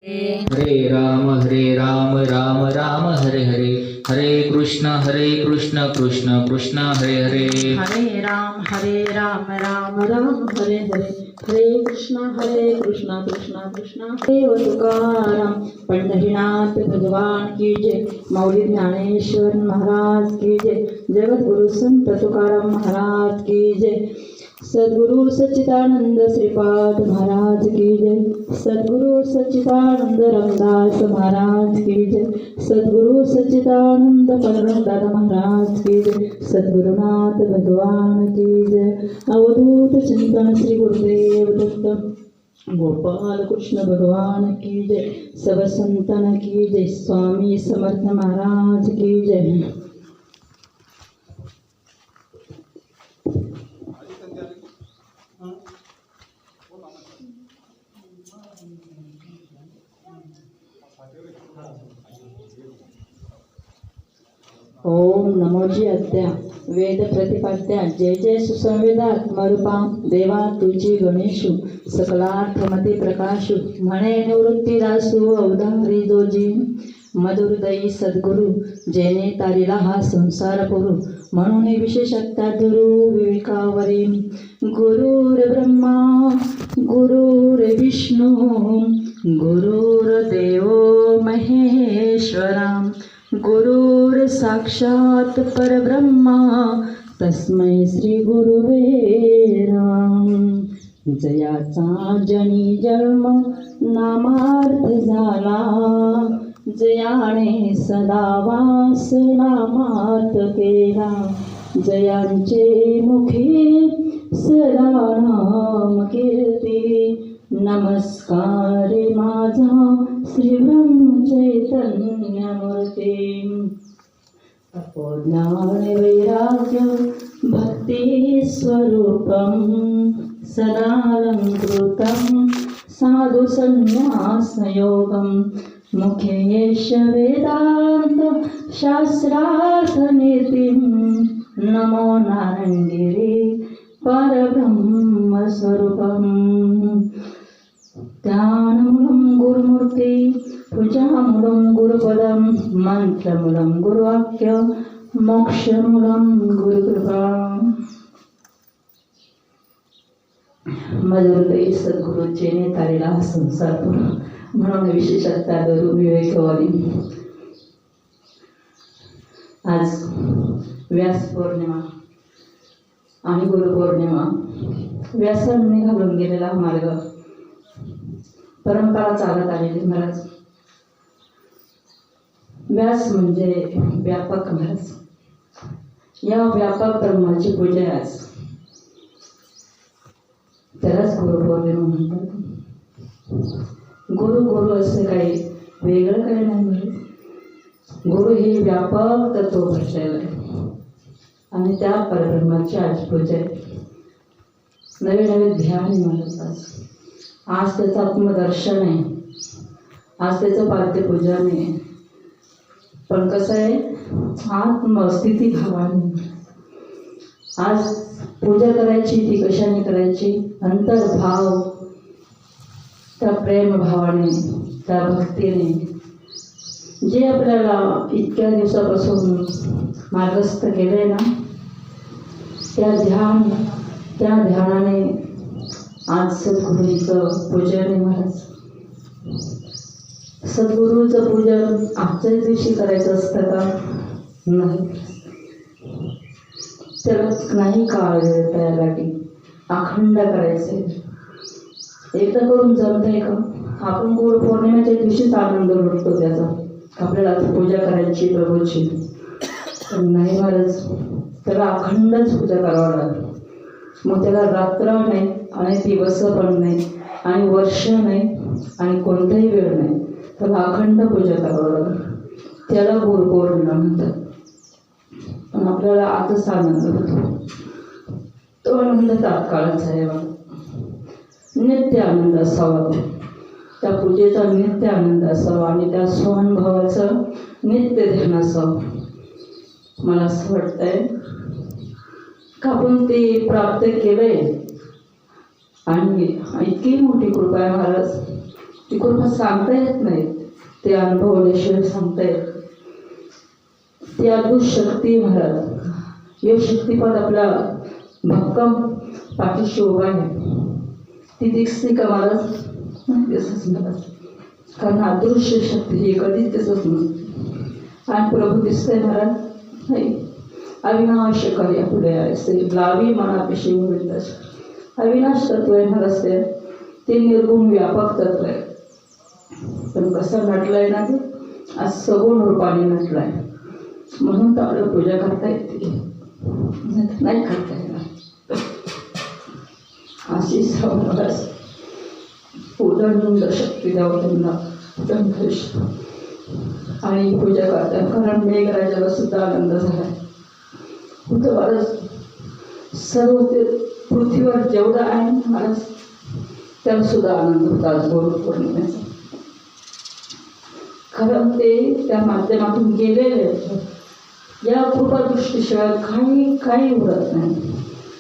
हरे राम राम राम हरे हरे, हरे कृष्ण कृष्ण कृष्ण हरे हरे, हरे राम राम राम हरे हरे, हरे कृष्ण कृष्ण कृष्ण देव तुकाराम. पंढरीनाथ भगवान की जय. माऊली ज्ञानेश्वर महाराज की जय. जगद्गुरु संत तुकाराम महाराज की जय. सद्गुरु सच्चिदानंद श्रीपाद महाराज की जय. सद्गुरु सच्चिदानंद रामदास महाराज की जय. सद्गुरु सच्चिदानंद परमदादा महाराज की जय. सद्गुरुनाथ भगवान की जय. अवधूत चिंतन श्री गुरुदेव दत्त गोपाल कृष्ण भगवान की जय. सब संतन की जय. स्वामी समर्थ महाराज की जय. ओम नमोजी अद्या वेद प्रतिपाद्या जय जय सुसंवेदात्मरूपा देवा तुझी गणेशु सकलार्थमते प्रकाशु म्हणे निवृत्ती दासु अवधारी जोजी मधुरदयी सद्गुरु जेने तारिला हा संसार पुरु म्हणून विशेषता धुरु विवेकावरी गुरुर्ब्रह्मा गुरुर्विष्णू गुरुर्देव महेश्वरा गुरुर साक्षात परब्रह्मा तस्मै श्री गुरुवे राम. जयाचा जनी जन्म नामार्थ झाला जयाने सदा वास नामार्थ केला. जयांचे मुखी सदा नाम कीर्ती. नमस्कार माझा श्री ब्रह्म चैतन्य मूर्ती. तपोज्ञान वैराग्य भक्ती स्वरूपम सदालंकृतं साधु संन्यास योगम. मुखे येष वेदांत शास्त्रार्थ नीतिं नमो नारायणगिरी परब्रह्म स्वरूपम. ध्यानमूलं गुरुमूर्ती पूजामूलं गुरुपदं मंत्रमूलं गुरुवाक्य मोक्षमूलं गुरुकृपा. मधुरदयी सद्गुरु जेने तारेला संसार पुरा म्हणून विशेषता धरू विवेकवादी. आज व्यास पौर्णिमा आणि गुरुपौर्णिमा. व्यासांनी घालून गेलेला मार्ग परंपरा चालत आलेली महाराज. व्यास म्हणजे व्यापक महाराज. या व्यापक ब्रह्माची पूजा आहे आज. त्यालाच गुरुपौर्णिमा म्हणतात. गुरु असं काही वेगळं काही नाही महाराज. गुरु ही व्यापक तत्व भाषेला आहे आणि त्या परब्रह्माची आज पूजा आहे. नवे नवे ध्यान आहे महाराज. आज त्याचं आत्मदर्शन आहे. आज त्याचं पाद्यपूजन आहे. पण कसं आहे आत्मस्थिती भावाने आज पूजा करायची. ती कशाने करायची? अंतर्भाव, त्या प्रेमभावाने, त्या भक्तीने. जे आपल्याला इतक्या दिवसापासून मार्गस्थ केलंय ना त्या ध्यानाने आज सद्गुरूंचं पूजन आहे महाराज. सद्गुरूचं पूजन आजच्याच दिवशी करायचं असतं का? नाही. त्याला नाही काळ वेळ त्यासाठी अखंड करायचे. एकदा करून जमतंय का? आपण गुरुपौर्णिमेच्या दिवशीच आनंद लुटतो त्याचा. आपल्याला पूजा करायची प्रभूची. पण नाही महाराज, त्याला अखंडच पूजा करावं लागेल. मग त्याला रात्र नाही आणि दिवस पण नाही आणि वर्ष नाही आणि कोणताही वेळ नाही. त्याला अखंड पूजा करावं लागेल. त्याला गुरुपौर्णिमा म्हणतात. पण आपल्याला आजच आनंद होतो. तो आनंद तात्काळाचा आहे. नित्य आनंद असावा. त्या पूजेचा नित्य आनंद असावा आणि त्या स्वानुभवाचं नित्य ध्यान असावं. मला असं वाटतंय का आपण ते प्राप्त केलंय आणि इतकी मोठी कृपा आहे महाराज. ती कृपा सांगता येत नाही, ते अनुभवल्याशिवाय सांगता येत नाही. ती अद्भुत शक्ती महाराज, हे शक्तिपद आपला भक्कम पाठीशी उभा आहे. ती दिसते का महाराज? दिसत महाराज, कारण अदृश्य शक्ती ही कधीच दिसत नसते. आणि प्रभू दिसतंय महाराज, नाही. अविनाश कार्य पुढे असे लावी मनापेशी गोविंदास. अविनाश तत्व आहे महाराज, ते निर्गुण व्यापक तत्व आहे. पण कसं नटलंय ना ते, आज सगुण रूपाने नटलंय. म्हणून तर आपल्याला पूजा करता येते, नाही करता येणार. अशी महाराज उदंड शक्ती द्यावं त्यांना, दंडश. आणि पूजा करतात, कारण मेघराजाला सुद्धा आनंद झाला. होतं महाराज, सर्व ते पृथ्वीवर जेवढं आहे महाराज त्याला सुद्धा आनंद होता आज गुरुपौर्णिमेचा. कारण ते त्या माध्यमातून गेलेले आहेत. या कृपादृष्टीशिवाय काही उरत नाही.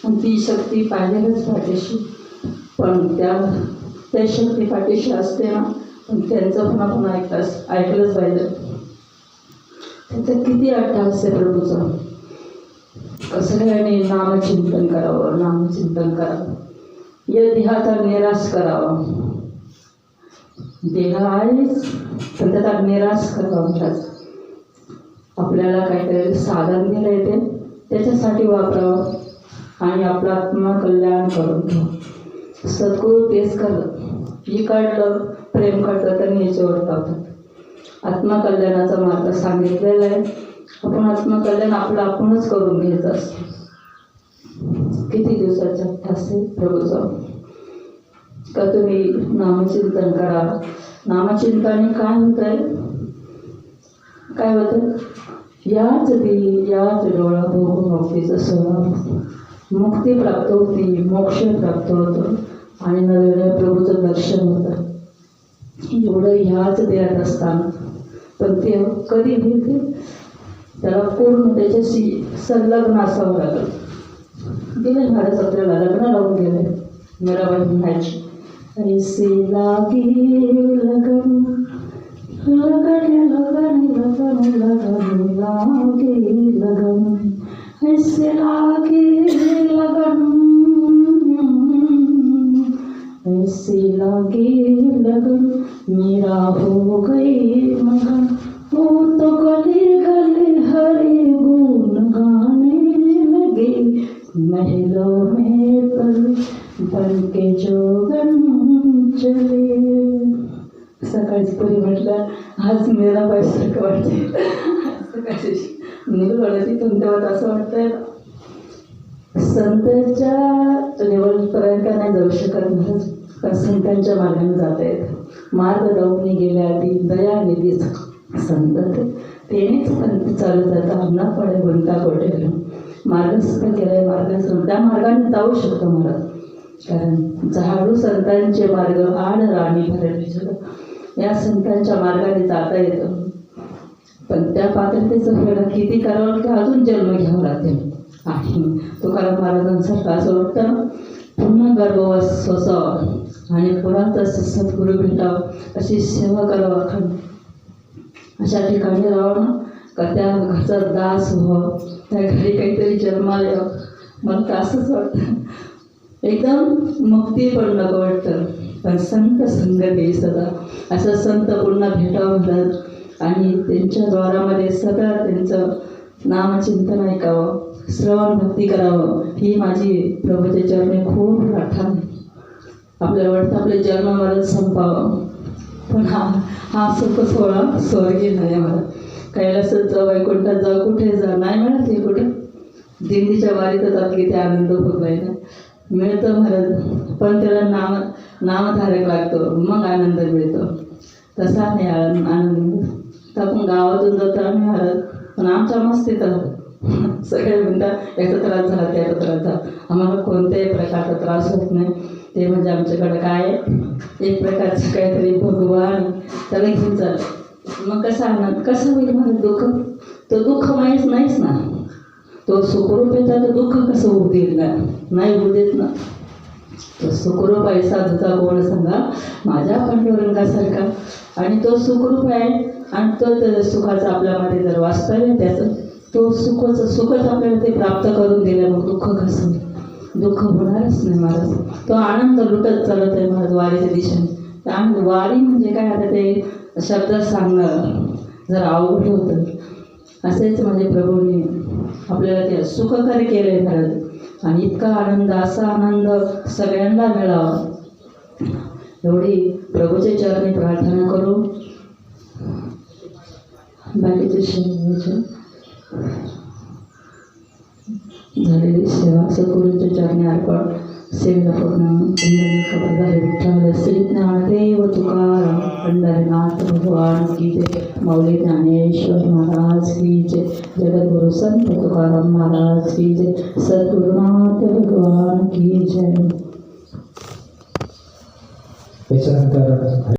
आणि ती शक्ती पाहिजेच पाठीशी, पण त्या शक्ती पाठीशी असते ना, पण त्यांचं पुन्हा पुन्हा ऐकलंच पाहिजे. त्याचं किती अट्टहास आहे प्रभूचं. कसं याने नामचिंतन करावं, नामचिंतन करावं, या देहाचा निराश करावा. देह आहेच, पण त्याचा निराश करावा. महाराज आपल्याला काहीतरी साधन दिलं येते, त्याच्यासाठी वापरावं आणि आपलं आत्मकल्याण करून घ्यावं. सद्गुरू तेच करत, इकडलं प्रेम करतात आणि याच्यावर लावतात. आत्मकल्याणाचा मार्ग सांगितलेला आहे. आपण आत्मकल्याण आपलं आपणच करून घ्यायचं असतं. किती दिवसाचा ठास आहे प्रभूचं. का तुम्ही नामचिंतन करा. नामचिंतनाने काय होत आहे, काय होतं, याच डोळा बघून मुक्तीचं स्वभाव, मुक्ती प्राप्त होती, मोक्ष प्राप्त होतं आणि नव्याने प्रभूचं दर्शन होतं. एवढं ह्याच देत असताना पण ते कधी होईल, त्याला पूर्ण त्याच्याशी संलग्न असावं लागलं. गेले महाराज आपल्याला लग्न लावून गेले. मीराबाई म्हणायची, ऐसे लागे लगन लगन लगन लगन लगन लागे लगन, ऐसे लागे लगन ऐसे लागे लगन, मेरा हो गई मगन, वो तो गले गले हरे गुण गाने लगे, महलों में पल बन के जोगन चले. सकाळची परी म्हटलं, आज मेरा पैसारखं वाटते. सकाळची निघालं तिथून तेव्हा असं वाटतंय संतांच्या लेवलपर्यंत नाही जाऊ शकत महाराज, पण संतांच्या मार्गाने जाता येत. मार्ग दावून गेल्या आधी दयानिधीच संत तेनेच पंथ चालू जाता ना पडे गुंता गोटे घेऊन मार्गस्थ केलाय. त्या मार्गाने जाऊ शकतो महाराज, कारण झाडू संतांचे मार्ग आड राणी भरली. या संतांच्या मार्गाने जाता येतं, पण त्या पात्रतेचं फेडा किती करावं की अजून जन्म घ्यावा लागते. आणि तुकाराम महाराजांसारखं असं वाटतं पुन्हा गर्भवास सोसावा आणि पुन्हा सद्गुरू भेटावं, अशी सेवा करावं. अखंड अशा ठिकाणी राहावं ना, का त्या घरचा दास व्हावं, त्या घरी काहीतरी जन्माला यावं. मला तर असंच वाटतं. एकदम मुक्ती पण नको वाटतं, पण संत संगत येईल सदा. असं संत पुन्हा भेटावं म्हणतात आणि त्यांच्या द्वारामध्ये सगळं त्यांचं नामचिंतन ऐकावं, श्रवण भक्ती करावं. ही माझी प्रभूच्या चरणी खूप प्रार्थना आहे. आपल्याला वाटतं आपले जन्म मरण संपावं, पण हा सुख सोहळा स्वर्गी नाही. मला कैलासात जा, वैकुंठात जा, कुठे जा, नाही मिळत हे कुठे. दिंडीच्या वारीतच आपली ते आनंद भोगलाय ना, मिळतं महाराज, पण त्याला नामधारक लागतो, मग आनंद मिळतो. तसा नाही आनंद मिळतो. तर आपण गावातून जातो आम्ही महाराज, पण आमच्या मस्तीत राहतो. सगळे म्हणतात याचा त्रास झाला, त्याचा त्रास झाला. आम्हाला कोणत्याही प्रकारचा त्रास होत नाही. ते म्हणजे आमच्याकडे काय आहे, एक प्रकारचं काहीतरी भगवान त्याला घेऊन चाललं. मग कसा आनंद, कसं होईल मला दुःख, तो दुःख माहीत नाहीच ना. तो सुखरूप येतात, तर दुःख कसं होऊ देईल ना, नाही होऊ देत ना. तो सुखरूप आहे साधूचा कोण सांगा माझ्या पांडुरंगासारखा. आणि तो सुखरूप आहे आणि तो सुखाचं आपल्यामध्ये जर वास्तव्य त्याचं तो सुखच आपल्याला ते प्राप्त करून दिलं. मग दुःख कसं दुःख होणारच नाही महाराज. तो आनंद लुटत चालत आहे महाराज वारीच्या दिशेने. आणि वारी म्हणजे काय आता ते शब्दात सांगणं जर अवघड होतं. असेच म्हणजे प्रभूंनी आपल्याला ते सुखकर केलं आहे महाराज. आणि इतका आनंद असा आनंद सगळ्यांना मिळावा एवढी प्रभूच्या चरणी प्रार्थना करू. बाकीचे झालेली सेवा सद्गुरूंच्या चरणी अर्पण. सेवेला पूर्ण खबरदारी विठ्ठल श्री ज्ञानदेव तुकाराम पंढरीनाथ भगवान की जय. मौली ज्ञानेश्वर महाराज की जय. जगद्गुरु संत तुकाराम महाराज की जय. सद्गुरुनाथ भगवान की जय. त्याच्यानंतर